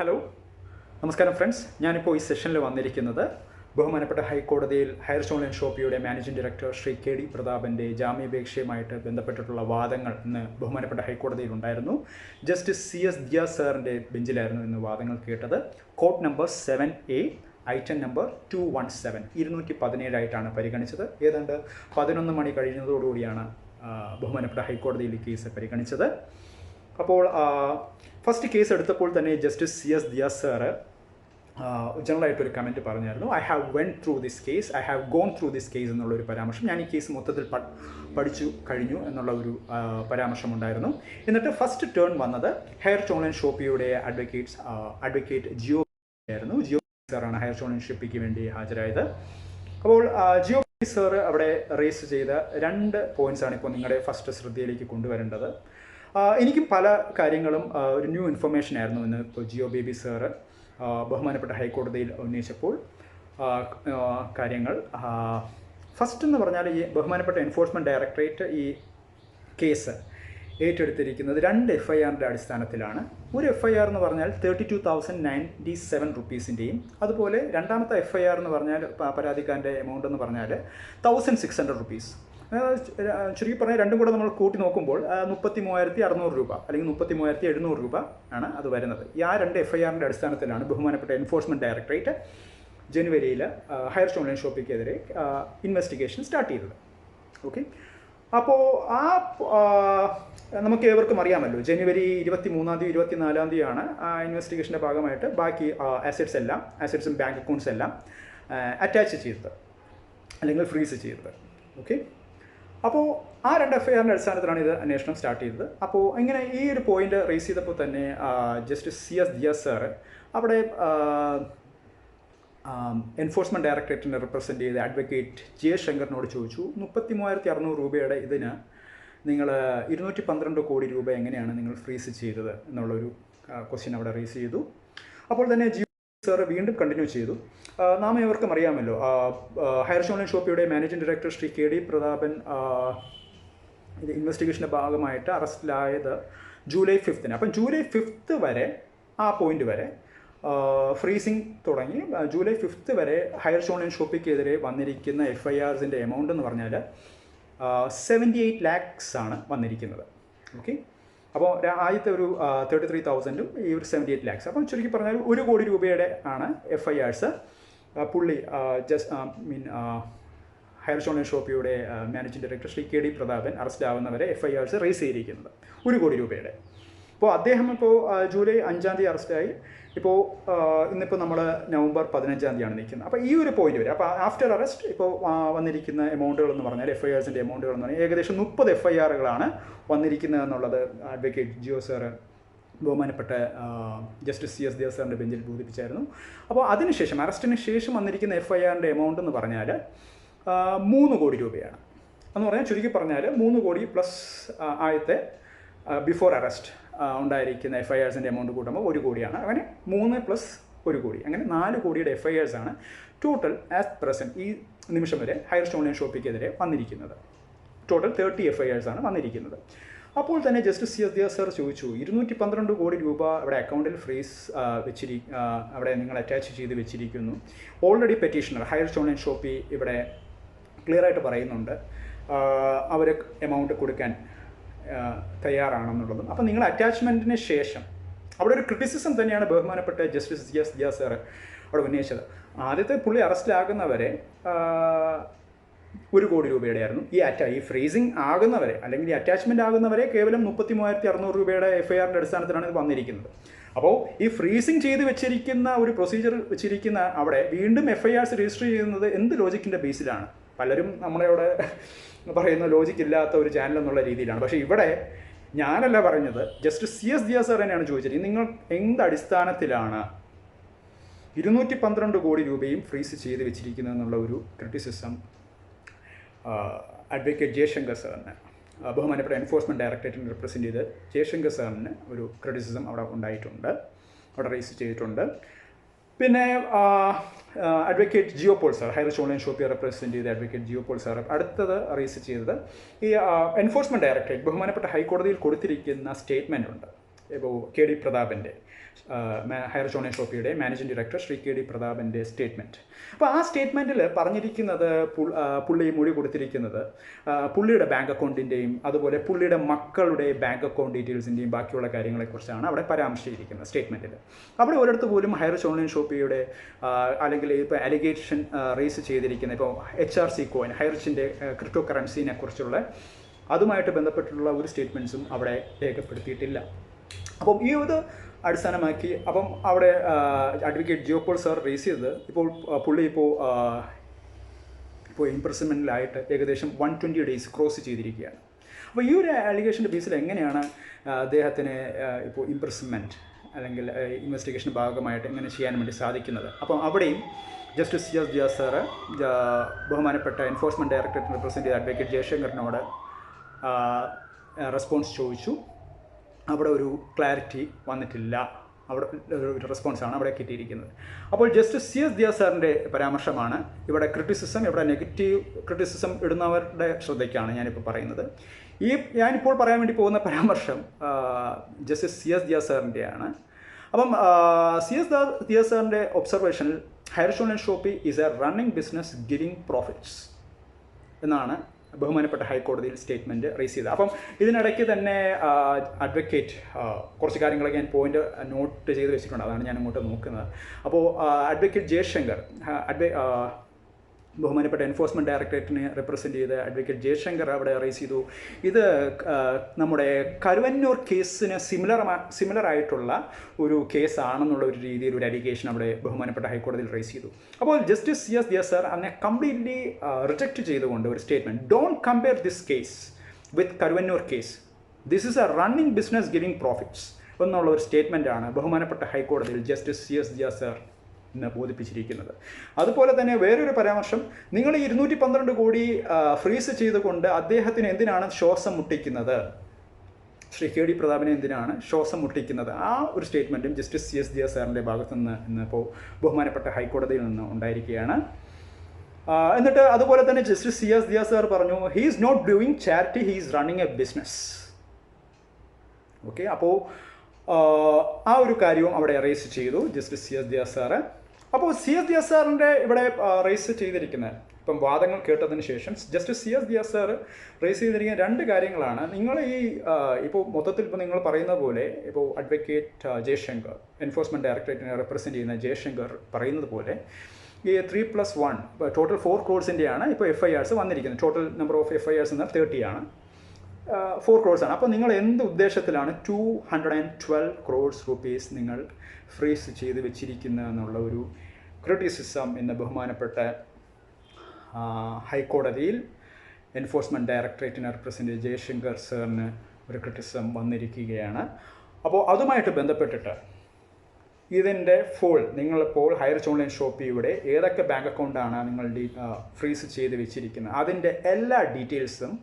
Hello നമസ്കാരം friends. ഞാനിപ്പോൾ ഈ സെഷനിൽ വന്നിരിക്കുന്നത് ബഹുമാനപ്പെട്ട ഹൈക്കോടതിയിൽ ഹയർ സ്റ്റോൺ ആൻഡ് ഷോപ്പിയുടെ managing director Shri K D പ്രതാപൻ്റെ ജാമ്യാപേക്ഷയുമായിട്ട് ബന്ധപ്പെട്ടിട്ടുള്ള വാദങ്ങൾ ഇന്ന് ബഹുമാനപ്പെട്ട ഹൈക്കോടതിയിൽ ഉണ്ടായിരുന്നു. ജസ്റ്റിസ് സി എസ് ദിയാസ് സാറിൻ്റെ ബെഞ്ചിലായിരുന്നു ഇന്ന് വാദങ്ങൾ കേട്ടത്. Court number 7A item number 217 217 പരിഗണിച്ചത്. ഏതാണ്ട് 11 മണി കഴിയുന്നതോടുകൂടിയാണ് ബഹുമാനപ്പെട്ട ഹൈക്കോടതിയിൽ ഈ കേസ് പരിഗണിച്ചത്. അപ്പോൾ ഫസ്റ്റ് കേസ് എടുത്തപ്പോൾ തന്നെ justice C S Dias sir ജനറലായിട്ടൊരു കമൻറ്റ് പറഞ്ഞായിരുന്നു. I have went through this case, I have gone through this case എന്നുള്ളൊരു പരാമർശം. ഞാൻ ഈ കേസ് മൊത്തത്തിൽ പഠിച്ചു കഴിഞ്ഞു എന്നുള്ള ഒരു പരാമർശം ഉണ്ടായിരുന്നു. എന്നിട്ട് ഫസ്റ്റ് ടേൺ വന്നത് ഹയർ സ്റ്റോൺ ആൻഡ് ഷോപ്പിയുടെ അഡ്വക്കേറ്റ് ജിയോ ആയിരുന്നു. ജിയോ സാറാണ് ഹയർ സ്റ്റോൺ ആൻഡ് ഷോപ്പിക്ക് വേണ്ടി ഹാജരായത്. അപ്പോൾ ജിയോ സാർ അവിടെ റേസ് ചെയ്ത 2 പോയിൻറ്റ്സാണ് ഇപ്പോൾ നിങ്ങളുടെ ഫസ്റ്റ് ശ്രദ്ധയിലേക്ക് കൊണ്ടുവരേണ്ടത്. എനിക്കും പല കാര്യങ്ങളും ഒരു ന്യൂ ഇൻഫർമേഷൻ ആയിരുന്നു ഇന്ന് ഇപ്പോൾ ജിയോ ബേബി സാറ് ബഹുമാനപ്പെട്ട ഹൈക്കോടതിയിൽ ഉന്നയിച്ചപ്പോൾ കാര്യങ്ങൾ. ഫസ്റ്റ് എന്ന് പറഞ്ഞാൽ ഈ ബഹുമാനപ്പെട്ട എൻഫോഴ്സ്മെൻറ്റ് ഡയറക്ടറേറ്റ് ഈ കേസ് ഏറ്റെടുത്തിരിക്കുന്നത് 2 FIRൻ്റെ അടിസ്ഥാനത്തിലാണ്. ഒരു FIR എന്ന് പറഞ്ഞാൽ 32,097 റുപ്പീസിൻ്റെയും അതുപോലെ രണ്ടാമത്തെ FIR എന്ന് പറഞ്ഞാൽ പരാതിക്കാരൻ്റെ എമൗണ്ട് എന്ന് പറഞ്ഞാൽ 1,600 റുപ്പീസ്. ചുരുക്കി പറഞ്ഞാൽ രണ്ടും കൂടെ നമ്മൾ കൂട്ടി നോക്കുമ്പോൾ 33,600 രൂപ അല്ലെങ്കിൽ 33,700 രൂപ ആണ് അത് വരുന്നത്. ഈ 2 FIRൻ്റെ അടിസ്ഥാനത്തിലാണ് ബഹുമാനപ്പെട്ട എൻഫോഴ്സ്മെൻറ്റ് ഡയറക്ടറേറ്റ് ജനുവരിയിൽ ഹയർ സ്റ്റോൺ ആൻഡ് ഷോപ്പിക്കെതിരെ ഇൻവെസ്റ്റിഗേഷൻ സ്റ്റാർട്ട് ചെയ്തത്. ഓക്കെ, അപ്പോൾ നമുക്ക് ഏവർക്കും അറിയാമല്ലോ, ജനുവരി 23 24 ആ ഇൻവെസ്റ്റിഗേഷൻ്റെ ഭാഗമായിട്ട് ബാക്കി അസറ്റ്സും ബാങ്ക് അക്കൗണ്ട്സ് എല്ലാം അറ്റാച്ച് ചെയ്തത് അല്ലെങ്കിൽ ഫ്രീസ് ചെയ്തത്. ഓക്കെ, അപ്പോൾ ആ 2 FIRൻ്റെ അടിസ്ഥാനത്തിലാണ് ഇത് അന്വേഷണം സ്റ്റാർട്ട് ചെയ്തത്. അപ്പോൾ ഇങ്ങനെ ഈ ഒരു പോയിന്റ് റേസ് ചെയ്തപ്പോൾ തന്നെ justice C S Dias sir അവിടെ എൻഫോഴ്സ്മെൻറ്റ് ഡയറക്ടറേറ്റിനെ റെപ്രസെൻറ്റ് ചെയ്ത അഡ്വക്കേറ്റ് ജയശങ്കറിനോട് ചോദിച്ചു, 33,600 രൂപയുടെ ഇതിന് നിങ്ങൾ 212 കോടി രൂപ എങ്ങനെയാണ് നിങ്ങൾ ഫ്രീസ് ചെയ്തത് എന്നുള്ളൊരു ക്വസ്റ്റ്യൻ അവിടെ റേസ് ചെയ്തു. അപ്പോൾ തന്നെ സാറ് വീണ്ടും കണ്ടിന്യൂ ചെയ്തു. നാം ഏവർക്കും അറിയാമല്ലോ, ഹയർ സ്റ്റോൺ ആൻഡ് ഷോപ്പിയുടെ managing director Shri K D Prathapan ഇത് ഇൻവെസ്റ്റിഗേഷൻ്റെ ഭാഗമായിട്ട് അറസ്റ്റിലായത് ജൂലൈ 5. അപ്പം ജൂലൈ 5 വരെ ആ പോയിന്റ് വരെ ഫ്രീസിങ് തുടങ്ങി. ജൂലൈ 5 വരെ ഹയർ സ്റ്റോൺ ആൻഡ് ഷോപ്പിക്കെതിരെ വന്നിരിക്കുന്ന FIRസിൻ്റെ എമൗണ്ട് എന്ന് പറഞ്ഞാൽ 78 lakhs ആണ് വന്നിരിക്കുന്നത്. ഓക്കെ, അപ്പോൾ ആദ്യത്തെ ഒരു 33,000 ഈ ഒരു 78 lakhs. അപ്പം ചുരുക്കി പറഞ്ഞാൽ 1 കോടി രൂപയുടെ ആണ് FIRs പുള്ളി ഹയർ സ്റ്റോൺ ആൻഡ് ഷോപ്പിയുടെ managing director Shri K D Prathapan arrest ആവുന്നവരെ FIRs റേസ് ചെയ്തിരിക്കുന്നത് 1 കോടി രൂപയുടെ. അപ്പോൾ അദ്ദേഹം ജൂലൈ 5 അറസ്റ്റായി. ഇപ്പോൾ ഇന്നിപ്പോൾ നമ്മൾ നവംബർ 15 നിൽക്കുന്നത്. അപ്പോൾ ഈ ഒരു പോയിന്റ് വരെ, അപ്പോൾ ആഫ്റ്റർ അറസ്റ്റ് ഇപ്പോൾ വന്നിരിക്കുന്ന എമൗണ്ടുകൾ എന്ന് പറഞ്ഞാൽ FIRസിൻ്റെ എമൗണ്ടുകൾ എന്ന് പറഞ്ഞാൽ ഏകദേശം 30 FIRകളാണ് വന്നിരിക്കുന്നത് എന്നുള്ളത് അഡ്വക്കേറ്റ് ജിയോ സാറ് ബഹുമാനപ്പെട്ട ജസ്റ്റിസ് സി എസ് ദിയാസ് സാറിൻ്റെ ബെഞ്ചിൽ ബോധിപ്പിച്ചായിരുന്നു. അപ്പോൾ അതിനുശേഷം അറസ്റ്റിന് ശേഷം വന്നിരിക്കുന്ന FIRൻ്റെ എമൗണ്ട് എന്ന് പറഞ്ഞാൽ 3 കോടി രൂപയാണ്. എന്ന് പറഞ്ഞാൽ ചുരുക്കി പറഞ്ഞാൽ 3 കോടി പ്ലസ് ആദ്യത്തെ ബിഫോർ അറസ്റ്റ് ഉണ്ടായിരിക്കുന്ന FIRസിൻ്റെ എമൗണ്ട് കൂട്ടുമ്പോൾ 1 കോടിയാണ്. അങ്ങനെ 3 പ്ലസ് 1 കോടി, അങ്ങനെ 4 കോടിയുടെ FIRs ആണ് ടോട്ടൽ ആസ് പ്രസൻറ്റ് ഈ നിമിഷം വരെ ഹയർ സ്റ്റോൺ ആൻഡ് ഷോപ്പിക്കെതിരെ വന്നിരിക്കുന്നത്. ടോട്ടൽ 30 FIRs ആണ് വന്നിരിക്കുന്നത്. അപ്പോൾ തന്നെ justice C S Diaz sir ചോദിച്ചു, 212 കോടി രൂപ അവിടെ അക്കൗണ്ടിൽ ഫ്രീസ് അവിടെ നിങ്ങൾ അറ്റാച്ച് ചെയ്ത് വെച്ചിരിക്കുന്നു. ഓൾറെഡി പെറ്റീഷണർ ഹയർ സ്റ്റോൺ ആൻഡ് ഷോപ്പി ഇവിടെ ക്ലിയറായിട്ട് പറയുന്നുണ്ട് അവർ എമൗണ്ട് കൊടുക്കാൻ തയ്യാറാണെന്നുള്ളതും. അപ്പോൾ നിങ്ങൾ അറ്റാച്ച്മെൻറ്റിന് ശേഷം അവിടെ ഒരു ക്രിറ്റിസിസം തന്നെയാണ് ബഹുമാനപ്പെട്ട justice C S Diaz sir അവിടെ ഉന്നയിച്ചത്. ആദ്യത്തെ പുള്ളി അറസ്റ്റിലാകുന്നവരെ 1 കോടി രൂപയുടെ ആയിരുന്നു. ഈ ഫ്രീസിങ് ആകുന്നവരെ അല്ലെങ്കിൽ ഈ അറ്റാച്ച്മെൻറ്റ് ആകുന്നവരെ കേവലം 33,600 രൂപയുടെ FIRൻ്റെ അടിസ്ഥാനത്തിലാണ് ഇത് വന്നിരിക്കുന്നത്. അപ്പോൾ ഈ ഫ്രീസിങ് ചെയ്ത് വെച്ചിരിക്കുന്ന ഒരു പ്രൊസീജിയർ വെച്ചിരിക്കുന്ന അവിടെ വീണ്ടും FIRs രജിസ്റ്റർ ചെയ്യുന്നത് എന്ത് ലോജിക്കിൻ്റെ ബേസിലാണ്? പലരും നമ്മളവിടെ പറയുന്ന ലോജിക്ക് ഇല്ലാത്ത ഒരു ചാനൽ എന്നുള്ള രീതിയിലാണ്. പക്ഷേ ഇവിടെ ഞാനല്ല പറഞ്ഞത്, justice C S Diaz sir തന്നെയാണ് ചോദിച്ചത്, നിങ്ങൾ എന്ത് അടിസ്ഥാനത്തിലാണ് 212 കോടി രൂപയും ഫ്രീസ് ചെയ്ത് വെച്ചിരിക്കുന്നത് എന്നുള്ള ഒരു ക്രിറ്റിസിസം അഡ്വക്കേറ്റ് ജയശങ്കർ സാറിന് ബഹുമാനപ്പെട്ട എൻഫോഴ്സ്മെൻറ്റ് ഡയറക്ടറേറ്റിനെ റെപ്രസെൻറ്റ് ചെയ്ത് ജയശങ്കർ സാറിന് ഒരു ക്രിറ്റിസിസം അവിടെ ഉണ്ടായിട്ടുണ്ട്, അവിടെ റേസ് ചെയ്തിട്ടുണ്ട്. പിന്നെ advocate Jio Paul sir Highrich സ്റ്റോൺ ആൻഡ് ഷോപ്പിയെ റെപ്രസെൻറ്റ് ചെയ്ത അഡ്വക്കേറ്റ് ജിയോ പോൾ സാർ അടുത്തത് റേസ് ചെയ്തത് ഈ എൻഫോഴ്സ്മെൻറ്റ് ഡയറക്ടറേറ്റ് ബഹുമാനപ്പെട്ട ഹൈക്കോടതിയിൽ കൊടുത്തിരിക്കുന്ന സ്റ്റേറ്റ്മെൻ്റ് ഉണ്ട്. ഇപ്പോൾ കെ ഡി പ്രതാപൻ്റെ ഹയർ ഓൺലൈൻ ഷോപ്പിയുടെ managing director Shri K D പ്രതാപൻ്റെ സ്റ്റേറ്റ്മെൻറ്റ്. അപ്പോൾ ആ സ്റ്റേറ്റ്മെൻറ്റിൽ പറഞ്ഞിരിക്കുന്നത് പുള്ളി മൊഴി കൊടുത്തിരിക്കുന്നത് പുള്ളിയുടെ ബാങ്ക് അക്കൗണ്ടിൻ്റെയും അതുപോലെ പുള്ളിയുടെ മക്കളുടെ ബാങ്ക് അക്കൗണ്ട് ഡീറ്റെയിൽസിൻ്റെയും ബാക്കിയുള്ള കാര്യങ്ങളെക്കുറിച്ചാണ് അവിടെ പരാമർശിച്ചിരിക്കുന്നത് സ്റ്റേറ്റ്മെൻറ്റിൽ. അവിടെ ഒരിടത്ത് പോലും ഹയർ ഓൺലൈൻ ഷോപ്പിയുടെ അല്ലെങ്കിൽ ഇപ്പോൾ അലിഗേഷൻ റേസ് ചെയ്തിരിക്കുന്ന ഇപ്പോൾ HRC കോയിൻ ഹൈറിച്ചിൻ്റെ ക്രിപ്റ്റോ കറൻസിനെ കുറിച്ചുള്ള അതുമായിട്ട് ബന്ധപ്പെട്ടുള്ള ഒരു സ്റ്റേറ്റ്മെൻറ്റ്സും അവിടെ രേഖപ്പെടുത്തിയിട്ടില്ല. അപ്പം ഈ ഒരു അടിസ്ഥാനമാക്കി അപ്പം അവിടെ അഡ്വക്കേറ്റ് ജിയോപോൾ സാർ റേസ് ചെയ്തത് പുള്ളി ഇപ്പോൾ ഇംപ്രസ്മെൻറ്റിലായിട്ട് ഏകദേശം 120 ഡേയ്സ് ക്രോസ് ചെയ്തിരിക്കുകയാണ്. അപ്പോൾ ഈ ഒരു അലിഗേഷൻ്റെ ബേസിൽ എങ്ങനെയാണ് അദ്ദേഹത്തിന് ഇപ്പോൾ ഇംപ്രസ്മെൻറ്റ് അല്ലെങ്കിൽ ഇൻവെസ്റ്റിഗേഷൻ ഭാഗമായിട്ട് എങ്ങനെ ചെയ്യാൻ വേണ്ടി സാധിക്കുന്നത്? അപ്പം അവിടെയും ജസ്റ്റിസ് CS ജിയ സാറ് ബഹുമാനപ്പെട്ട എൻഫോഴ്സ്മെൻറ്റ് ഡയറക്ടറേറ്റ് റെപ്രസെൻ്റ് ചെയ്ത അഡ്വക്കേറ്റ് ജയശങ്കറിനോട് റെസ്പോൺസ് ചോദിച്ചു. അവിടെ ഒരു ക്ലാരിറ്റി വന്നിട്ടില്ല. അവിടെ ഒരു റെസ്പോൺസാണ് അവിടെ കിട്ടിയിരിക്കുന്നത്. അപ്പോൾ ജസ്റ്റിസ് CS ജിയ സാറിൻ്റെ പരാമർശമാണ് ഇവിടെ ക്രിറ്റിസിസം, ഇവിടെ നെഗറ്റീവ് ക്രിറ്റിസിസം ഇടുന്നവരുടെ ശ്രദ്ധയ്ക്കാണ് ഞാനിപ്പോൾ പറയുന്നത്. ഞാനിപ്പോൾ പറയാൻ വേണ്ടി പോകുന്ന പരാമർശം ജസ്റ്റിസ് CS ജിയ സാറിൻ്റെയാണ്. അപ്പം CS ജിയ സാറിൻ്റെ ഒബ്സർവേഷനിൽ Highrich online Shoppe is a running business giving profits എന്നാണ് ബഹുമാനപ്പെട്ട ഹൈക്കോടതിയിൽ സ്റ്റേറ്റ്മെൻറ്റ് റേസ് ചെയ്തത്. അപ്പം ഇതിനിടയ്ക്ക് തന്നെ അഡ്വക്കേറ്റ് കുറച്ച് കാര്യങ്ങളൊക്കെ ഞാൻ പോയിൻ്റ് നോട്ട് ചെയ്ത് വെച്ചിട്ടുണ്ട്, അതാണ് ഞാൻ അങ്ങോട്ട് നോക്കുന്നത്. അപ്പോൾ അഡ്വക്കേറ്റ് ജയശങ്കർ ബഹുമാനപ്പെട്ട എൻഫോഴ്സ്മെൻറ്റ് ഡയറക്ടറേറ്റിനെ റെപ്രസെൻ്റ് ചെയ്ത് അഡ്വക്കേറ്റ് ജയശങ്കർ അവിടെ റേസ് ചെയ്തു. ഇത് നമ്മുടെ കരുവന്നൂർ കേസിന് സിമിലർ ആയിട്ടുള്ള ഒരു കേസാണെന്നുള്ള ഒരു രീതിയിൽ ഒരു അലിഗേഷൻ അവിടെ ബഹുമാനപ്പെട്ട ഹൈക്കോടതിയിൽ റേസ് ചെയ്തു. അപ്പോൾ ജസ്റ്റിസ് CS ജിയ സാർ അതിനെ കംപ്ലീറ്റ്ലി റിജക്റ്റ് ചെയ്തുകൊണ്ട് ഒരു statement, don't compare this case with Karuvannur case, this is a running business giving profits എന്നുള്ള ഒരു സ്റ്റേറ്റ്മെൻറ്റാണ് ബഹുമാനപ്പെട്ട ഹൈക്കോടതിയിൽ ജസ്റ്റിസ് CS ജിയ സാർ ബോധിപ്പിച്ചിരിക്കുന്നത്. അതുപോലെ തന്നെ വേറൊരു പരാമർശം, നിങ്ങൾ ഈ 212 കോടി ഫ്രീസ് ചെയ്തുകൊണ്ട് അദ്ദേഹത്തിന് എന്തിനാണ് ശ്വാസം മുട്ടിക്കുന്നത്, ശ്രീ കെ ഡി പ്രതാപനെ എന്തിനാണ് ശ്വാസം മുട്ടിക്കുന്നത്, ആ ഒരു സ്റ്റേറ്റ്മെൻറ്റും ജസ്റ്റിസ് CS ജിയ സാറിൻ്റെ ഭാഗത്തു നിന്ന് ഇന്നിപ്പോൾ ബഹുമാനപ്പെട്ട ഹൈക്കോടതിയിൽ നിന്ന് ഉണ്ടായിരിക്കുകയാണ്. എന്നിട്ട് അതുപോലെ തന്നെ ജസ്റ്റിസ് CS ജിയ സാർ പറഞ്ഞു, he is not doing charity, he is running a business. Okay, അപ്പോൾ ആ ഒരു കാര്യവും അവിടെ റേസ് ചെയ്തു ജസ്റ്റിസ് CS ജിയ സാറ്. അപ്പോൾ CS ജിയ സാറിൻ്റെ ഇവിടെ റേസ് ചെയ്തിരിക്കുന്നത്, ഇപ്പം വാദങ്ങൾ കേട്ടതിന് ശേഷം justice CS Jiya sir raise ചെയ്തിരിക്കുന്ന 2 കാര്യങ്ങളാണ്. നിങ്ങൾ ഇപ്പോൾ മൊത്തത്തിൽ ഇപ്പോൾ നിങ്ങൾ പറയുന്ന പോലെ ഇപ്പോൾ അഡ്വക്കേറ്റ് ജയശങ്കർ എൻഫോഴ്സ്മെൻറ്റ് ഡയറക്ടറേറ്റിനെ റെപ്രസെൻറ്റ് ചെയ്യുന്ന ജയശങ്കർ പറയുന്നത് പോലെ ഈ 3+1 ടോട്ടൽ 4 crores ഇപ്പോൾ FIRs വന്നിരിക്കുന്നത്. ടോട്ടൽ നമ്പർ ഓഫ് FIRs എന്നാൽ 30 ആണ്, 4 crores ആണ്. അപ്പോൾ നിങ്ങൾ എന്ത് ഉദ്ദേശത്തിലാണ് 212 crores rupees നിങ്ങൾ ഫ്രീസ് ചെയ്ത് വെച്ചിരിക്കുന്നത് എന്നുള്ള ഒരു ക്രിറ്റിസിസം ഇന്ന് ബഹുമാനപ്പെട്ട ഹൈക്കോടതിയിൽ എൻഫോഴ്സ്മെൻറ്റ് ഡയറക്ടറേറ്റിനെ റെപ്രസെൻ്റ് ജയശങ്കർ സാറിന് ഒരു ക്രിറ്റിസിസം വന്നിരിക്കുകയാണ്. അപ്പോൾ അതുമായിട്ട് ബന്ധപ്പെട്ടിട്ട് ഇതിൻ്റെ നിങ്ങളിപ്പോൾ ഹയർ ഓൺലൈൻ ഷോപ്പിയുടെ ഏതൊക്കെ ബാങ്ക് അക്കൗണ്ടാണ് നിങ്ങൾ ഫ്രീസ് ചെയ്ത് വെച്ചിരിക്കുന്നത് അതിൻ്റെ എല്ലാ ഡീറ്റെയിൽസും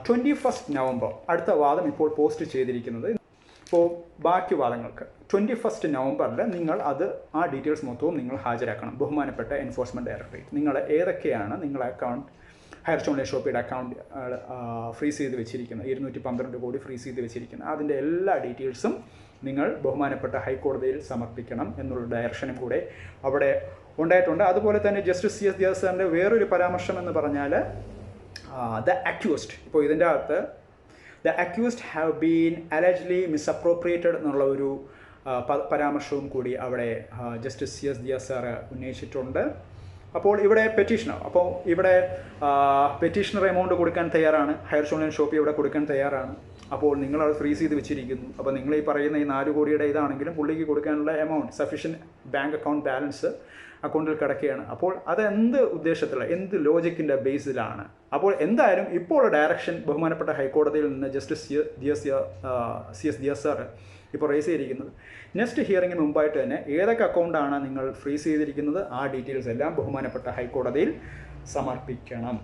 21 നവംബർ അടുത്ത വാദം ഇപ്പോൾ പോസ്റ്റ് ചെയ്തിരിക്കുന്നത്. ഇപ്പോൾ ബാക്കി വാദങ്ങൾക്ക് 21 നവംബറിൽ നിങ്ങൾ ആ ഡീറ്റെയിൽസ് മൊത്തവും നിങ്ങൾ ഹാജരാക്കണം. ബഹുമാനപ്പെട്ട എൻഫോഴ്സ്മെൻറ്റ് ഡയറക്ടറേറ്റ് നിങ്ങൾ ഏതൊക്കെയാണ് നിങ്ങളെ അക്കൗണ്ട് ഹയർ ഓൺലൈൻ ഷോപ്പിയുടെ അക്കൗണ്ട് ഫ്രീസ് ചെയ്ത് വെച്ചിരിക്കുന്നത്, 212 കോടി ഫ്രീസ് ചെയ്ത് വെച്ചിരിക്കുന്നത് അതിൻ്റെ എല്ലാ ഡീറ്റെയിൽസും നിങ്ങൾ ബഹുമാനപ്പെട്ട ഹൈക്കോടതിയിൽ സമർപ്പിക്കണം എന്നുള്ള ഡയറക്ഷനും കൂടെ അവിടെ ഉണ്ടായിട്ടുണ്ട്. അതുപോലെ തന്നെ ജസ്റ്റിസ് CS ജിയ സാറിൻ്റെ വേറൊരു പരാമർശം എന്ന് പറഞ്ഞാൽ ദ അക്യൂസ്ഡ്, ഇപ്പോൾ ഇതിൻ്റെ അകത്ത് ദ അക്യൂസ്ഡ് ഹാവ് ബീൻ അലജ്ലി മിസ്അപ്രോപ്രിയേറ്റഡ് എന്നുള്ള ഒരു പരാമർശവും കൂടി അവിടെ ജസ്റ്റിസ് CS ജിയ സാറ് ഉന്നയിച്ചിട്ടുണ്ട്. അപ്പോൾ ഇവിടെ പെറ്റീഷണർ, അപ്പോൾ ഇവിടെ പെറ്റീഷണർ എമൗണ്ട് കൊടുക്കാൻ തയ്യാറാണ്, ഹയർ ഓൺലൈൻ ഷോപ്പ് ഇവിടെ കൊടുക്കാൻ തയ്യാറാണ്. അപ്പോൾ നിങ്ങളത് ഫ്രീസ് ചെയ്ത് വെച്ചിരിക്കുന്നു. അപ്പോൾ നിങ്ങൾ ഈ പറയുന്ന ഈ 4 കോടിയുടെ ഇതാണെങ്കിലും പുള്ളിക്ക് കൊടുക്കാനുള്ള amount sufficient bank account balance അക്കൗണ്ടിൽ കിടക്കുകയാണ്. അപ്പോൾ അതെന്ത് ഉദ്ദേശത്തിലുള്ള എന്ത് ലോജിക്കിൻ്റെ ബേസിലാണ്? അപ്പോൾ എന്തായാലും ഇപ്പോൾ ഡയറക്ഷൻ ബഹുമാനപ്പെട്ട ഹൈക്കോടതിയിൽ നിന്ന് ജസ്റ്റിസ് CS ജിയ സാർ ഇപ്പോൾ റേസ് ചെയ്തിരിക്കുന്നത് നെക്സ്റ്റ് ഹിയറിങ്ങിന് മുമ്പായിട്ട് തന്നെ ഏതൊക്കെ അക്കൗണ്ടാണ് നിങ്ങൾ ഫ്രീസ് ചെയ്തിരിക്കുന്നത് ആ ഡീറ്റെയിൽസ് എല്ലാം ബഹുമാനപ്പെട്ട ഹൈക്കോടതിയിൽ സമർപ്പിക്കണം.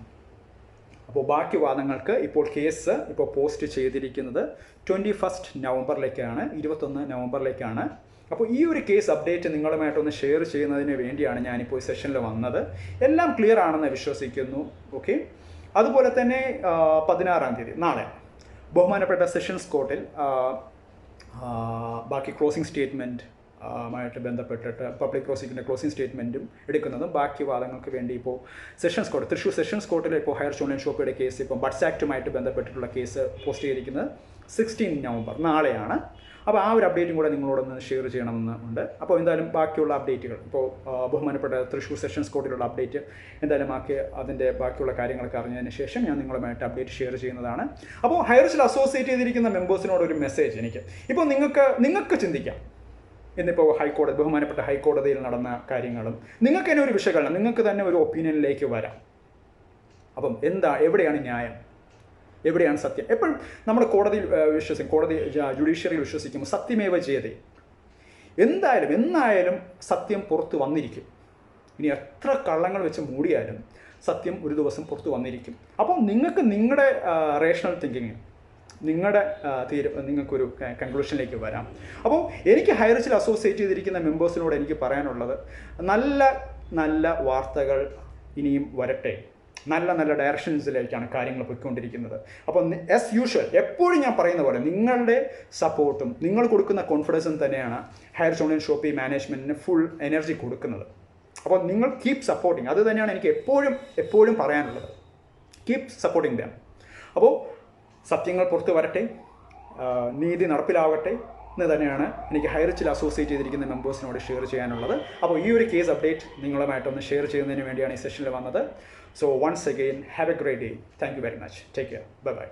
അപ്പോൾ ബാക്കി വാദങ്ങൾക്ക് ഇപ്പോൾ കേസ് ഇപ്പോൾ പോസ്റ്റ് ചെയ്തിരിക്കുന്നത് 21 നവംബറിലേക്കാണ്, 21 നവംബറിലേക്കാണ്. അപ്പോൾ ഈ ഒരു കേസ് അപ്ഡേറ്റ് നിങ്ങളുമായിട്ടൊന്ന് ഷെയർ ചെയ്യുന്നതിന് വേണ്ടിയാണ് ഞാനിപ്പോൾ ഈ സെഷനിൽ വന്നത്. എല്ലാം ക്ലിയർ ആണെന്ന് വിശ്വസിക്കുന്നു. ഓക്കെ, അതുപോലെ തന്നെ 16-ാം തീയതി നാളെ ബഹുമാനപ്പെട്ട സെഷൻസ് കോർട്ടിൽ ബാക്കി ക്ലോസിംഗ് സ്റ്റേറ്റ്മെൻറ്റ് ആയിട്ട് ബന്ധപ്പെട്ടിട്ട് പബ്ലിക് പ്രോസിക്യൂഷൻ്റെ ക്ലോസിംഗ് സ്റ്റേറ്റ്മെൻറ്റും എടുക്കുന്നതും ബാക്കി വാദങ്ങൾക്ക് വേണ്ടി ഇപ്പോൾ സെഷൻസ് കോർട്ട് തൃശ്ശൂർ സെഷൻസ് കോർട്ടിൽ ഇപ്പോൾ ഹയർ ഓൺലൈൻ ഷോപ്പിയുടെ കേസ് ഇപ്പോൾ ബഡ്സ് ആക്റ്റുമായിട്ട് ബന്ധപ്പെട്ടിട്ടുള്ള കേസ് പോസ്റ്റ് ചെയ്തിരിക്കുന്നത് 16 നവംബർ നാളെയാണ്. അപ്പോൾ ആ ഒരു അപ്ഡേറ്റും കൂടെ നിങ്ങളോടൊന്ന് ഷെയർ ചെയ്യണമെന്ന് ഉണ്ട്. അപ്പോൾ എന്തായാലും ബാക്കിയുള്ള അപ്ഡേറ്റുകൾ ഇപ്പോൾ ബഹുമാനപ്പെട്ട തൃശ്ശൂർ സെഷൻസ് കോർട്ടിലുള്ള അപ്ഡേറ്റ് എന്തായാലും അതിൻ്റെ ബാക്കിയുള്ള കാര്യങ്ങളൊക്കെ അറിഞ്ഞതിന് ശേഷം ഞാൻ നിങ്ങളുമായിട്ട് അപ്ഡേറ്റ് ഷെയർ ചെയ്യുന്നതാണ്. അപ്പോൾ ഹയർസിൽ അസോസിയേറ്റ് ചെയ്തിരിക്കുന്ന മെമ്പേഴ്സിനോട് ഒരു മെസ്സേജ് എനിക്ക് ഇപ്പോൾ നിങ്ങൾക്ക് ചിന്തിക്കാം, ഇന്നിപ്പോൾ ബഹുമാനപ്പെട്ട ഹൈക്കോടതിയിൽ നടന്ന കാര്യങ്ങളും നിങ്ങൾക്ക് തന്നെ ഒരു വിശകലനം, നിങ്ങൾക്ക് തന്നെ ഒരു ഒപ്പീനിയനിലേക്ക് വരാം. അപ്പം എവിടെയാണ് ന്യായം, എവിടെയാണ് സത്യം? എപ്പോഴും നമ്മൾ കോടതി ജുഡീഷ്യറിയിൽ വിശ്വസിക്കുമ്പോൾ സത്യമേവ ജയതേ, എന്നായാലും സത്യം പുറത്ത് വന്നിരിക്കും. ഇനി എത്ര കള്ളങ്ങൾ വെച്ച് മൂടിയാലും സത്യം ഒരു ദിവസം പുറത്ത് വന്നിരിക്കും. അപ്പം നിങ്ങൾക്ക് നിങ്ങളുടെ റേഷണൽ തിങ്കിങ്, നിങ്ങൾക്കൊരു കൺക്ലൂഷനിലേക്ക് വരാം. അപ്പോൾ എനിക്ക് ഹൈറിച്ചിൽ അസോസിയേറ്റ് ചെയ്തിരിക്കുന്ന മെമ്പേഴ്സിനോട് എനിക്ക് പറയാനുള്ളത്, നല്ല വാർത്തകൾ ഇനിയും വരട്ടെ. നല്ല ഡയറക്ഷൻസിലേക്കാണ് കാര്യങ്ങൾ പോയിക്കൊണ്ടിരിക്കുന്നത്. അപ്പോൾ ആസ് യൂഷ്വൽ എപ്പോഴും ഞാൻ പറയുന്ന പോലെ നിങ്ങളുടെ സപ്പോർട്ടും നിങ്ങൾ കൊടുക്കുന്ന കോൺഫിഡൻസും തന്നെയാണ് ഹയർ ഓൺലൈൻ ഷോപ്പി മാനേജ്മെൻറ്റിന് ഫുൾ എനർജി കൊടുക്കുന്നത്. അപ്പോൾ നിങ്ങൾ കീപ് സപ്പോർട്ടിങ്, അത് തന്നെയാണ് എനിക്ക് എപ്പോഴും പറയാനുള്ളത്. Keep supporting dum. അപ്പോൾ സത്യങ്ങൾ പുറത്ത് വരട്ടെ, നീതി നടപ്പിലാവട്ടെ എന്ന് തന്നെയാണ് എനിക്ക് ഹൈറിച്ചിൽ അസോസിയേറ്റ് ചെയ്തിരിക്കുന്ന മെമ്പേഴ്സിനോട് ഷെയർ ചെയ്യാനുള്ളത്. അപ്പോൾ ഈ ഒരു കേസ് അപ്ഡേറ്റ് നിങ്ങളുമായിട്ടൊന്ന് ഷെയർ ചെയ്യുന്നതിന് വേണ്ടിയാണ് ഈ സെഷനിൽ വന്നത്. So once again have a great day. Thank you very much. Take care. Bye by.